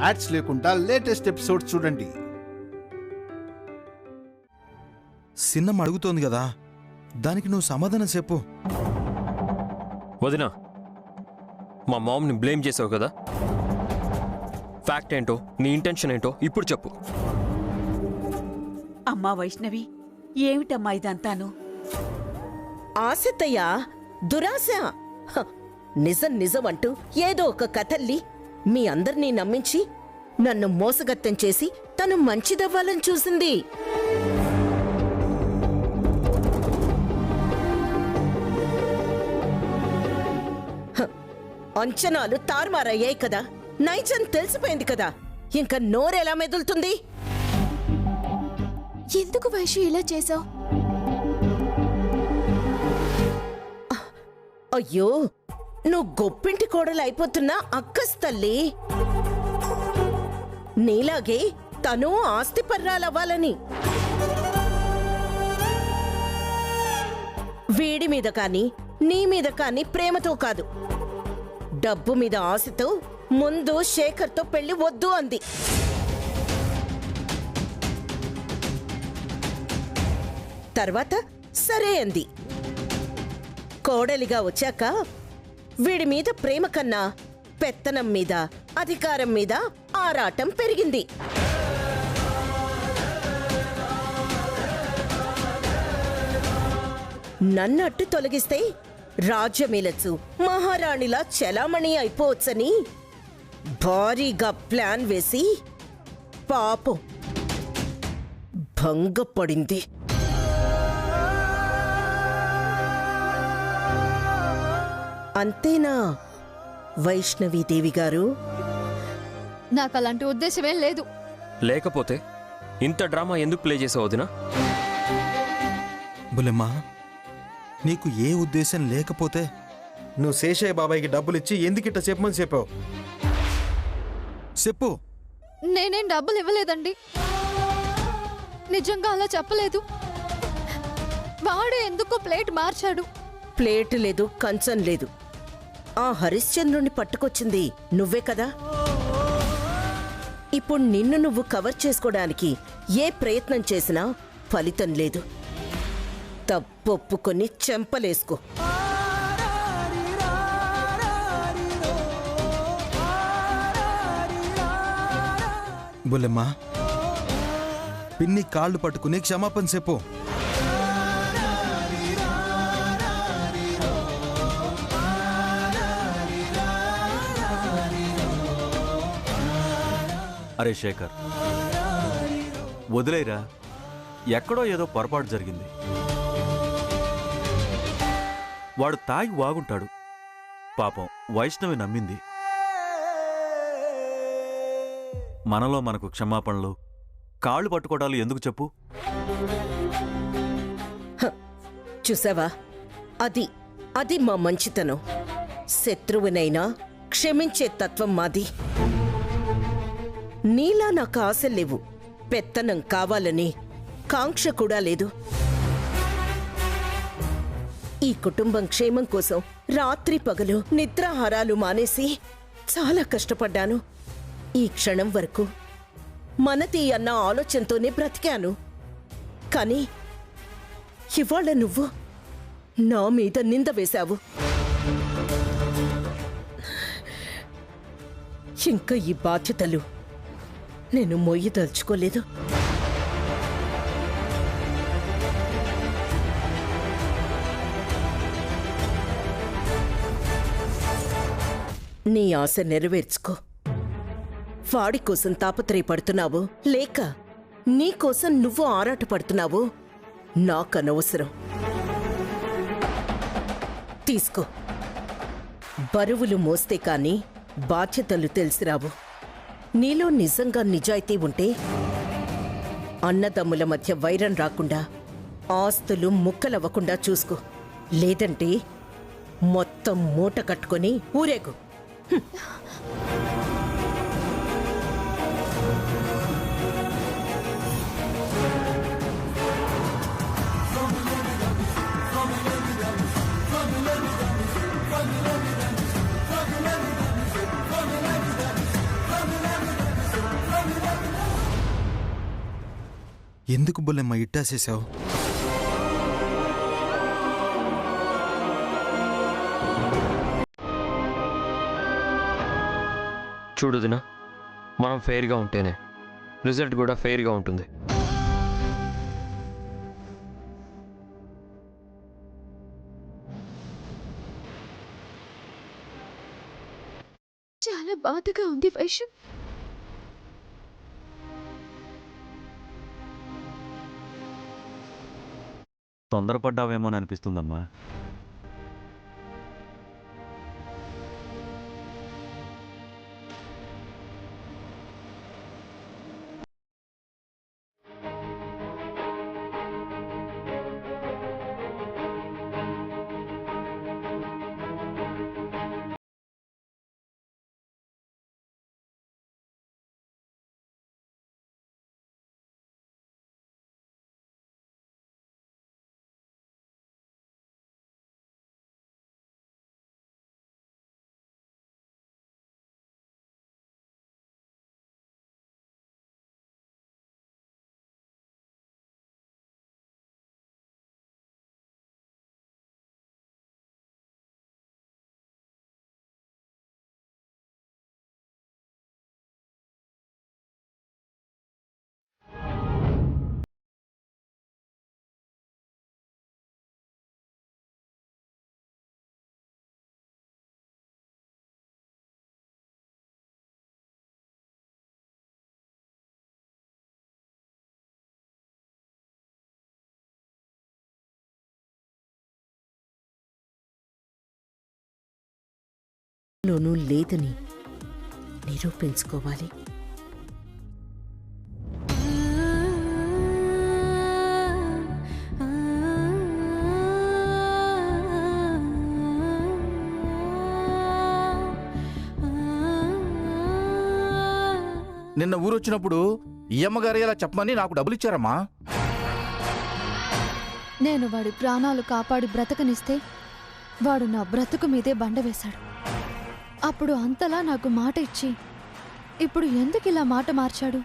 Ads లేకుండా latest episodes చూడండి. సిన్నం అడుగుతోంది కదా, దానికి నువ్వు సమాధానం చెప్పు. వదినా, మా మామ్ని బ్లేమ్ చేసావు కదా, ఫ్యాక్ట్ ఏంటో నీ ఇంటెన్షన్ ఏంటో ఇప్పుడు చెప్పు. అమ్మా వైష్ణవి, ఏమిటమ్మా ఇదంతాను? ఆశతయ్యా, దురాశ. నిజం నిజం అంటూ ఏదో ఒక కథల్లి మీ అందర్నీ నమ్మించి నన్ను మోసగత్తం చేసి తను మంచిదవ్వాలని చూసింది. అంచనాలు తారుమారయ్యాయి కదా, నైజం తెలిసిపోయింది కదా, ఇంకా నోరెలా మెదులుతుంది? ఎందుకు వైషు ఇలా చేశావు? అయ్యో, నువ్వు గొప్పింటి కోడలు అయిపోతున్నా అక్కస్ తల్లి. నీలాగే తను ఆస్తిపర్రాలవ్వాలని. వీడి మీద కాని నీ మీద కాని ప్రేమతో కాదు, డబ్బు మీద ఆశతో ముందు శేఖర్తో పెళ్లి వద్దు అంది. తర్వాత సరే అంది. కోడలిగా వచ్చాక వీడి మీద ప్రేమ కన్నా పెత్తనం మీద, అధికారం మీద ఆరాటం పెరిగింది. నన్నట్టు తొలగిస్తే రాజ్యమేలచ్చు, మహారాణిలా చలామణి అయిపోవచ్చని భారీగా ప్లాన్ వేసి పాపం భంగపడింది. అంతేనా వైష్ణవీదేవి గారు? నాకు అలాంటి ఉద్దేశమేం లేదు. లేకపోతే ఇంత డ్రామా ఎందుకు ప్లే చేసావు వదినా? బుల్లెమ్మా, నీకు ఏ ఉద్దేశం లేకపోతే నువ్వు శేషయ్య బాబాయ్కి డబ్బులిచ్చి ఎందుకిట్ట చెప్పమని చెప్పావు? చెప్పు. నేనేం డబ్బులు ఇవ్వలేదండి, నిజంగా అలా చెప్పలేదు. వాడు ఎందుకో ప్లేట్ మార్చాడు. ప్లేట్ లేదు, కంచం లేదు. ఆ హరిశ్చంద్రుణ్ణి పట్టుకొచ్చింది నువ్వే కదా. ఇప్పుడు నిన్ను నువ్వు కవర్ చేసుకోవడానికి ఏ ప్రయత్నం చేసినా ఫలితం లేదు. తప్పొప్పుకొని చెంపలేసుకో. బుల్లెమ్మా, పిన్ని కాళ్ళు పట్టుకుని క్షమాపణ చెప్పు. అరే శేఖర్, వదిలేరా, ఎక్కడో ఏదో పొరపాటు జరిగింది. వాడు తాగి వాగుంటాడు. పాపం వైష్ణవి నమ్మింది. మనలో మనకు క్షమాపణలు, కాళ్ళు పట్టుకోవడాలు ఎందుకు చెప్పు? చూసావా, అది అది మా మంచితనం. శత్రువునైనా క్షమించే తత్వం మాది. నీలా నాకు ఆశలు లేవు, పెత్తనం కావాలని కాంక్ష కూడా లేదు. ఈ కుటుంబం క్షేమం కోసం రాత్రి పగలు నిద్రాహారాలు మానేసి చాలా కష్టపడ్డాను. ఈ క్షణం వరకు మనది అన్న ఆలోచనతోనే బ్రతికాను. కానీ ఇవాళ నువ్వు నా మీద నింద వేశావు. ఇంకా ఈ బాధ్యతలు నేను మొయ్యదలుచుకోలేదు. నీ ఆశ నెరవేర్చుకో. వాడి కోసం తాపత్రయపడుతున్నావు లేక నీ కోసం నువ్వు ఆరాటపడుతున్నావు నాకనవసరం. తీసుకో. బరువులు మోస్తే కాని బాధ్యతలు తెలిసిరావు. నీలో నిజంగా నిజాయితీ ఉంటే అన్నదమ్ముల మధ్య వైరం రాకుండా, ఆస్తులు ముక్కలవ్వకుండా చూసుకో. లేదంటే మొత్తం మూట కట్టుకొని ఊరేగు. ఎందుకు బుల్లెమ్మ ఇట్టాసేసావు? చూడు దినా, మనం ఫెయిర్గా ఉంటేనే రిజల్ట్ కూడా ఫెయిర్గా ఉంటుంది. చాలా బాధగా ఉంది వైషు. తొందరపడ్డావేమో అని అనిపిస్తుందమ్మా. లోనూ లేదని నిరూపించుకోవాలి. నిన్న ఊరొచ్చినప్పుడు ఈ అమ్మగారు ఇలా చెప్పమని నాకు డబ్బులు ఇచ్చారమ్మా. నేను వాడి ప్రాణాలు కాపాడి బ్రతకనిస్తే వాడు నా బ్రతుకు మీదే బండ వేశాడు. అప్పుడు అంతలా నాకు మాట ఇచ్చి ఇప్పుడు ఎందుకు ఇలా మాట మార్చాడు?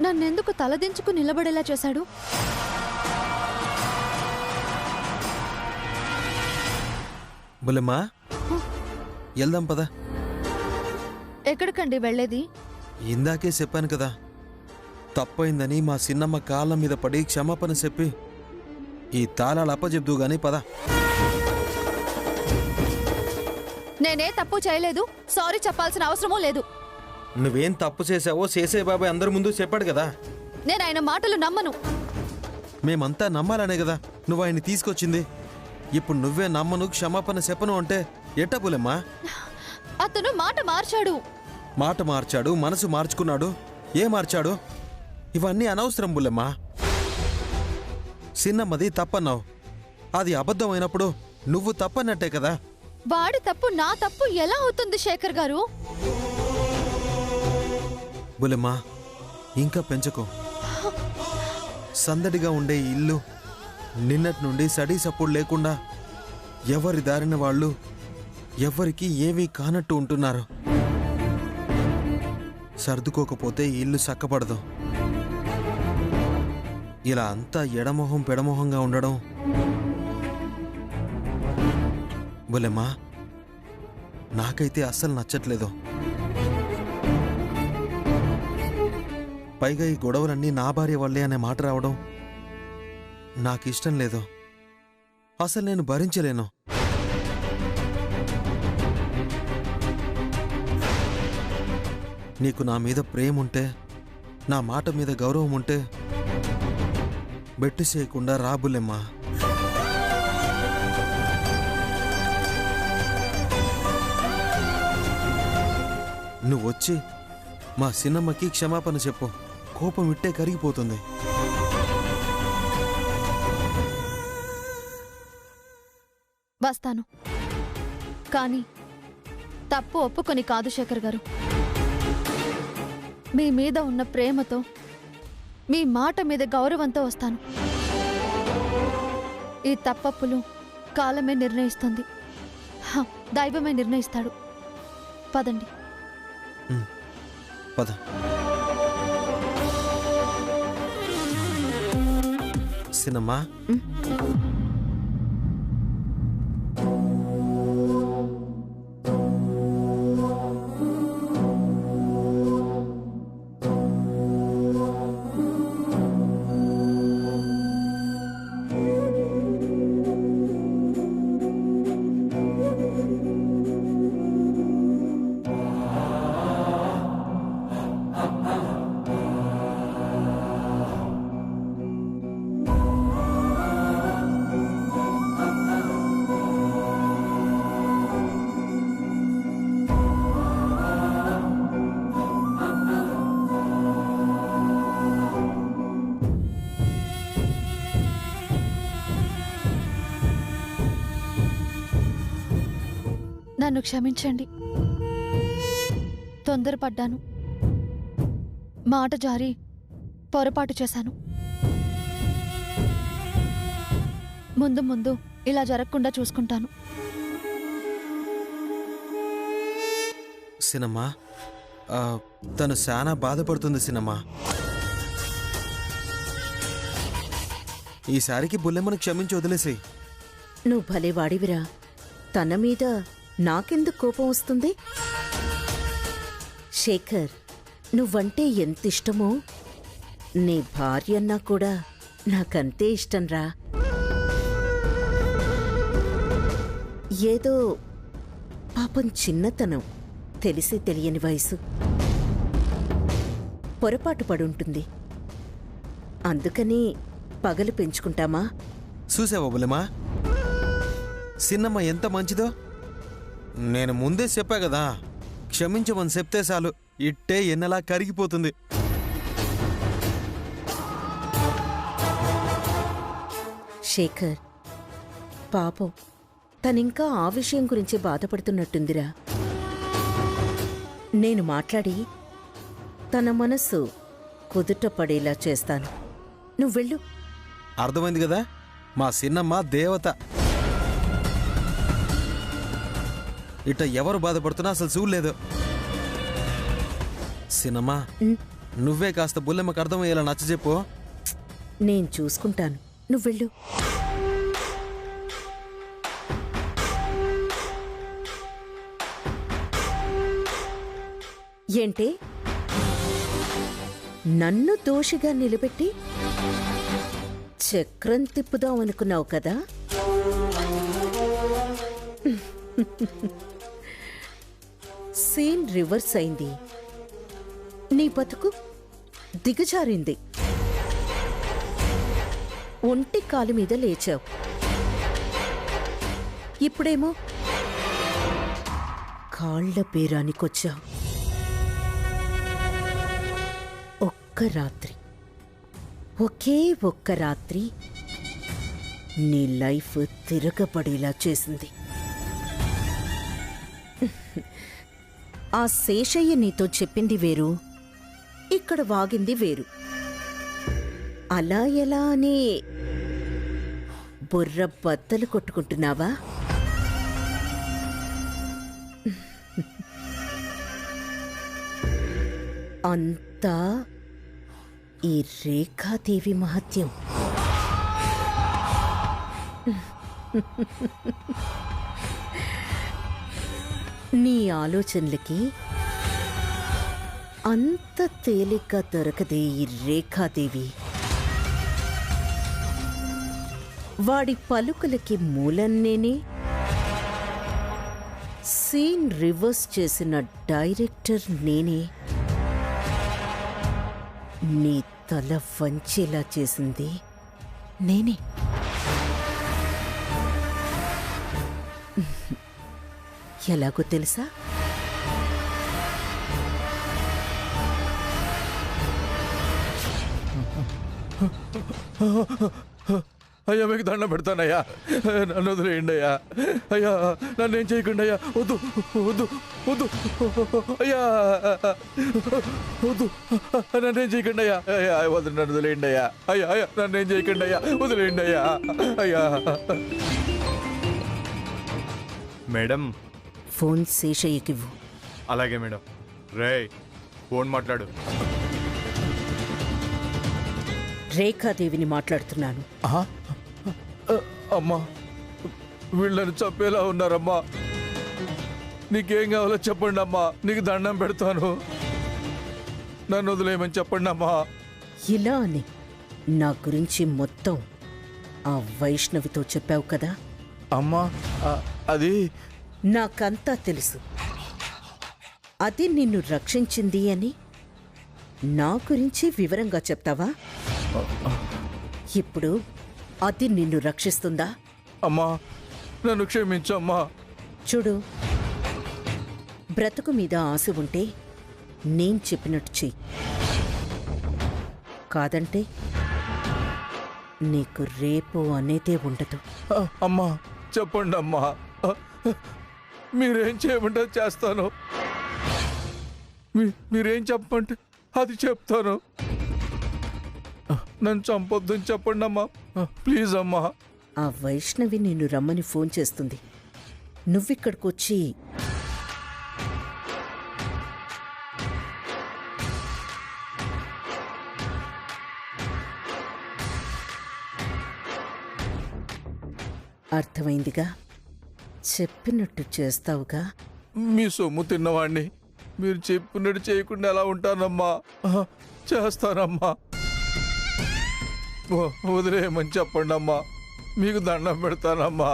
నన్నెందుకు తలదించుకు నిలబడేలా చేశాడు? బుల్లెమ్మ, వెళ్దాం పదా. ఎక్కడికండి వెళ్ళేది? ఇందాకే చెప్పాను కదా, తప్పైందని మా చిన్నమ్మ కాళ్ళ మీద పడి క్షమాపణ చెప్పి ఈ తాళాలు అప్పచెప్దు గాని పదా. నేనే తప్పు చేయలేదు, సారీ చెప్పాల్సిన అవసరమూ లేదు. నువ్వేం తప్పు చేసావో చేసే బాబాయ్ అందరి ముందు చెప్పాడు కదా. నేను ఆయన మాటలు నమ్మను. మేమంతా నమ్మాలనే కదా నువ్వు ఆయన్ని తీసుకొచ్చింది. ఇప్పుడు నువ్వే నమ్మను క్షమాపణ చెప్పను అంటే ఎట్టా బుల్లెమ్మా? అతను మాట మార్చాడు. మాట మార్చాడు, మనసు మార్చుకున్నాడు. ఏ మార్చాడు? ఇవన్నీ అనవసరం బుల్లెమ్మా. చిన్నమ్మది తప్పన్నావు, అది అబద్ధమైనప్పుడు నువ్వు తప్పన్నట్టే కదా. వాడి తప్పు నా తప్పు ఎలా అవుతుంది శేఖర్ గారు? బుల్లెమ్మా, ఇంకా పెంచుకో. సందడిగా ఉండే ఈ ఇల్లు నిన్నటి నుండి సడీ సప్పుడు లేకుండా ఎవరి దారిన వాళ్ళు ఎవరికి ఏమీ కానట్టు ఉంటున్నారు. సర్దుకోకపోతే ఈ ఇల్లు చక్కపడదు. ఇలా అంతా ఎడమొహం పెడమొహంగా ఉండడం బుల్లెమ్మా నాకైతే అస్సలు నచ్చట్లేదు. పైగా ఈ గొడవలన్నీ నా భార్య వల్లే అనే మాట రావడం నాకిష్టం లేదు. అసలు నేను భరించలేను. నీకు నా మీద ప్రేమ ఉంటే, నా మాట మీద గౌరవం ఉంటే బెట్టు చేయకుండా రా బుల్లెమ్మా. నువ్వొచ్చి మా చిన్నమ్మకి క్షమాపణ చెప్పు. కోపం ఇట్టే కరిగిపోతుంది. వస్తాను, కానీ తప్పు ఒప్పుకొని కాదు శేఖర్ గారు. మీ మీద ఉన్న ప్రేమతో, మీ మాట మీద గౌరవంతో వస్తాను. ఈ తప్పప్పులు కాలమే నిర్ణయిస్తుంది, దైవమే నిర్ణయిస్తాడు. పదండి. పద. సినమ్మా. నన్ను క్షమించండి. తొందరపడ్డాను, మాట జారి పొరపాటు చేశాను. ముందు ముందు ఇలా జరగకుండా చూసుకుంటాను. సినమ్మా, తను చాలా బాధపడుతుంది సినమ్మా. ఈసారికి బుల్లెమ్మను క్షమించి వదిలేసి. నువ్వు భలే వాడివిరా. తన మీద నాకెందుకు కోపం వస్తుంది? శేఖర్, నువ్వంటే ఎంత ఇష్టమో నీ భార్యన్నా కూడా నాకంతే ఇష్టంరా. ఏదో పాపం చిన్నతనం, తెలిసి తెలియని వయసు, పొరపాటు పడుంటుంది. అందుకని పగలు పెంచుకుంటామా? చూసావా బుల్లెమ్మా, సిన్నమ్మ ఎంత మంచిదో. నేను ముందే చెప్పా కదా, క్షమించమని చెప్తే చాలు ఇట్టే ఎన్నలా కరిగిపోతుంది. శేఖర్, పాపం తనింకా ఆ విషయం గురించి బాధపడుతున్నట్టుందిరా. నేను మాట్లాడి తన మనస్సు కుదుట పడేలా చేస్తాను. నువ్వెళ్ళు. అర్థమైంది కదా, మా సిన్నమ్మ దేవత. ఇట్ట ఎవరు బాధపడుతున్నా అసలు చూడలేదు. సినమ్మా, నువ్వే కాస్త బుల్లెమ్మకు అర్థమయ్యేలా నచ్చజెప్పు. నేను చూసుకుంటాను, నువ్వెళ్ళు. ఏంటే, నన్ను దోషిగా నిలబెట్టి చక్రం తిప్పుదాం అనుకున్నావు కదా? సీన్ రివర్స్ అయింది. నీ బతుకు దిగజారింది. ఒంటి కాలు మీద లేచావు. ఇప్పుడేమో కాళ్ల బేరానికొచ్చావు. ఒక్క రాత్రి, ఒకే ఒక్క రాత్రి నీ లైఫ్ తిరగబడేలా చేసింది. ఆ శేషయ్య నీతో చెప్పింది వేరు, ఇక్కడ వాగింది వేరు. అలా ఎలా అని బుర్ర బద్దలు కొట్టుకుంటున్నావా? అంతా ఈ రేఖాదేవి మహత్యం. నీ ఆలోచనలకి అంత తేలిగ్గా దొరకదే ఈ రేఖాదేవి. వాడి పలుకులకి మూలం నేనే, సీన్ రివర్స్ చేసిన డైరెక్టర్ నేనే, నీ తల వంచేలా చేసింది నేనే. ఎలాగో తెలుసా? అయ్యా మీకు దండం పెడతానయ్యా, నన్ను వదిలేయండి అయ్యా. అయ్యా నన్నేం చేయకుండా అయ్యా, వద్దు వద్దు వద్దు అయ్యా, వద్దు నన్నేం చేయకుండా అయ్యా. అయ్యా వద్దు, నన్ను వదిలేయండి అయ్యా. అయ్యా అయ్యా నన్నేం చేయకుండా అయ్యా, వదిలేయండి అయ్యా. అయ్యా మేడం, ఫోన్ శేషయ్యకివ్వు. అలాగే మేడం. రే, ఫోన్ మాట్లాడు. రేఖాదేవిని మాట్లాడుతున్నాను. ఆ? అమ్మా, వీళ్ళని చంపేలా ఉన్నారమ్మా. నీకేం కావాలో చెప్పండి అమ్మా, నీకు దండం పెడతాను. నన్ను వదిలేయమని చెప్పండి అమ్మా. ఇలా అని నా గురించి మొత్తం ఆ వైష్ణవితో చెప్పావు కదా? అమ్మా, అది నాకంతా తెలుసు. అది నిన్ను రక్షించింది అని నా గురించి వివరంగా చెప్తావా? ఇప్పుడు అది నిన్ను రక్షిస్తుందా? అమ్మా, నన్ను క్షమించమ్మా. చూడు, బ్రతుకు మీద ఆశ ఉంటే నేను చెప్పినట్టు చెయ్యి. కాదంటే నీకు రేపు అనేదే ఉండదు. అమ్మా, చెప్పండి అమ్మా. మీరేం చేయమంటే చేస్తాను. మీరేం చెప్పమంటే అది చెప్తాను. నన్ను చంపొద్దని చెప్పండి అమ్మా, ప్లీజ్ అమ్మా. ఆ వైష్ణవి నిన్ను రమ్మని ఫోన్ చేస్తుంది. నువ్విక్కడికొచ్చి అర్థమైందిగా? చెప్పినట్టు చేస్తావుగా? మీ సొమ్ము తిన్నవాణ్ణి మీరు చెప్పినట్టు చేయకుండా ఎలా ఉంటానమ్మా? చేస్తానమ్మా. వదిలేయమని చెప్పండి అమ్మా, మీకు దండం పెడతానమ్మా.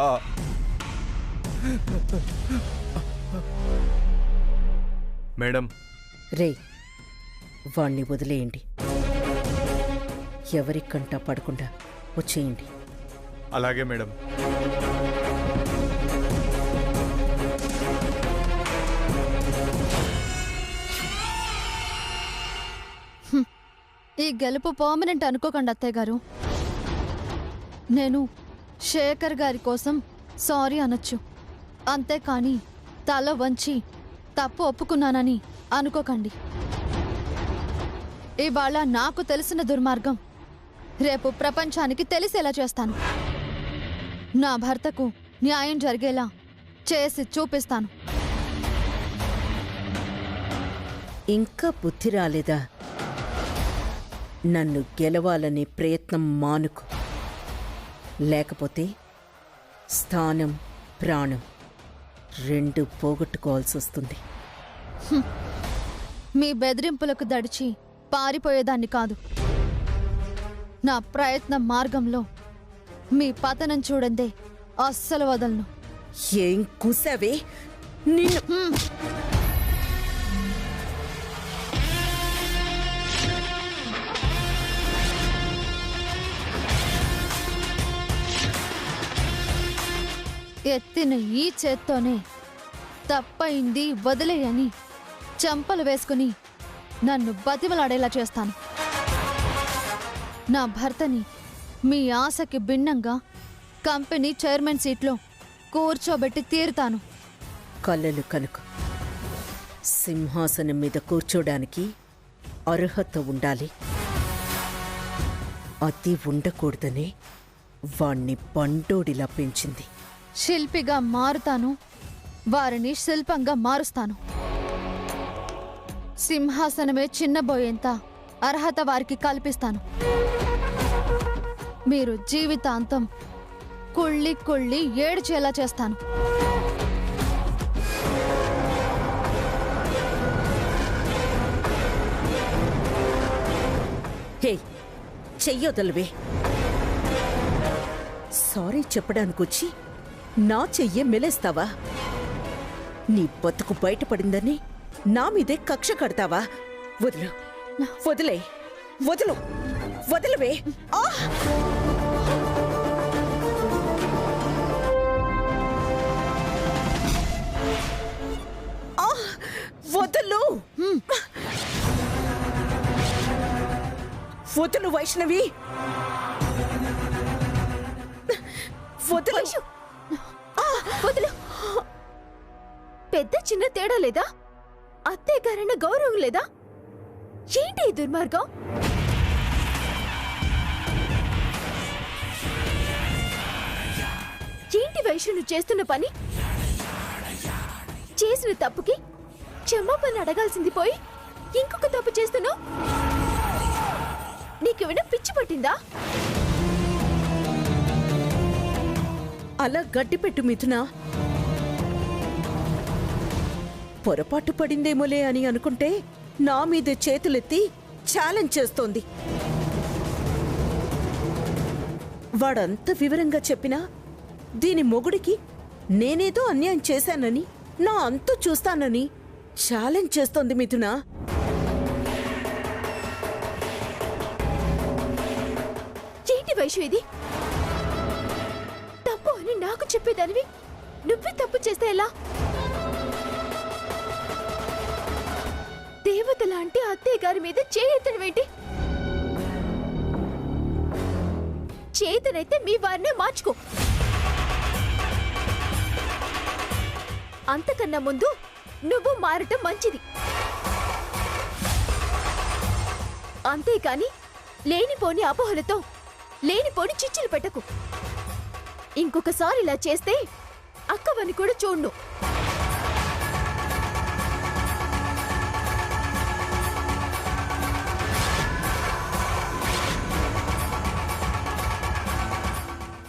మేడం, రే, వాణ్ణి వదిలేయండి. ఎవరికంట పడకుండా వచ్చేయండి. అలాగే మేడం. ఈ గెలుపు పర్మనెంట్ అనుకోకండి అత్తయ్య గారు. నేను శేఖర్ గారి కోసం సారీ అనొచ్చు, అంతేకాని తల వంచి తప్పు ఒప్పుకున్నానని అనుకోకండి. ఇవాళ నాకు తెలిసిన దుర్మార్గం రేపు ప్రపంచానికి తెలిసేలా చేస్తాను. నా భర్తకు న్యాయం జరిగేలా చేసి చూపిస్తాను. ఇంకా బుద్ధి రాలేదా? నన్ను గెలవాలనే ప్రయత్నం మానుకు. లేకపోతే స్థానం, ప్రాణం రెండు పోగొట్టుకోవాల్సి వస్తుంది. మీ బెదిరింపులకు దడిచి పారిపోయేదాన్ని కాదు. నా ప్రయత్న మార్గంలో మీ పతనం చూడందే అస్సలు వదలను. ఏం కూసావే నిన్ను! ఎత్తిన ఈ చేత్తోనే తప్పయింది వదిలేయని చెంపలు వేసుకుని నన్ను బతిమలాడేలా చేస్తాను. నా భర్తని మీ ఆశకి భిన్నంగా కంపెనీ చైర్మన్ సీట్లో కూర్చోబెట్టి తీరుతాను. కళ్ళలు కనుక సింహాసనం మీద కూర్చోడానికి అర్హత ఉండాలి. అది ఉండకూడదనే వాణ్ణి బండోడిలా పెంచింది. శిల్పిగా మారుతాను, వారిని శిల్పంగా మారుస్తాను. సింహాసనమే చిన్నబోయేంత అర్హత వారికి కల్పిస్తాను. మీరు జీవితాంతం కుళ్ళి కుళ్ళి ఏడ్చేలా చేస్తాను. హే, చెయ్యొదలవే. సారీ చెప్పడానికొచ్చి నా చెయ్యే మెలేస్తావా? నీ బతుకు బయటపడిందని నా మీదే కక్ష కడతావా? వదులు, వదిలే, వదులు, వదిలవే. వదులు, వదులు వైష్ణవి, వదులు. వదులు. పెద్ద చిన్న తేడా లేదా? అత్తయ్య గారన్న గౌరవం లేదా? ఏంటి ఈ దుర్మార్గం? ఏంటి వైష్ణు చేస్తున్న పని? చేసిన తప్పుకి క్షమాపణ అడగాల్సింది పోయి ఇంకొక తప్పు చేస్తున్నావు. నీకేమైనా పిచ్చి పట్టిందా? అలా గడ్డిపెట్టు మిథున. పొరపాటు పడిందేమోలే అని అనుకుంటే నా మీద చేతులెత్తి ఛాలెంజ్ చేస్తోంది. వాడంత వివరంగా చెప్పినా దీని మొగుడికి నేనేదో అన్యాయం చేశానని, నా అంతు చూస్తానని ఛాలెంజ్ చేస్తోంది మిథున. ఏంటి వైషు ఇది? తప్పు అని నాకు చెప్పేదానివి నువ్వే తప్పు చేస్తే ఎలా? దేవత లాంటి అత్తయ్య గారి మీద చేయెత్తడమేంటి? చేతనైతే మీ వారినే మార్చుకో. అంతకన్నా ముందు నువ్వు మారటం మంచిది. అంతేకాని లేనిపోని అపోహలతో లేనిపోని చిచ్చులు పెట్టకు. ఇంకొకసారి ఇలా చేస్తే అక్కవని కూడా చూడ్ను.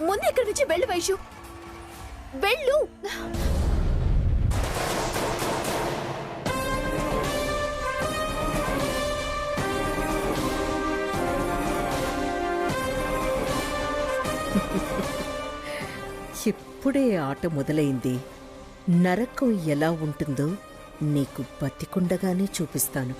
ముందు ఇక్కడి నుంచి వెళ్ళు వైషు, వెళ్ళు. ఇప్పుడే ఆట మొదలైంది. నరకం ఎలా ఉంటుందో నీకు బతికుండగానే చూపిస్తాను.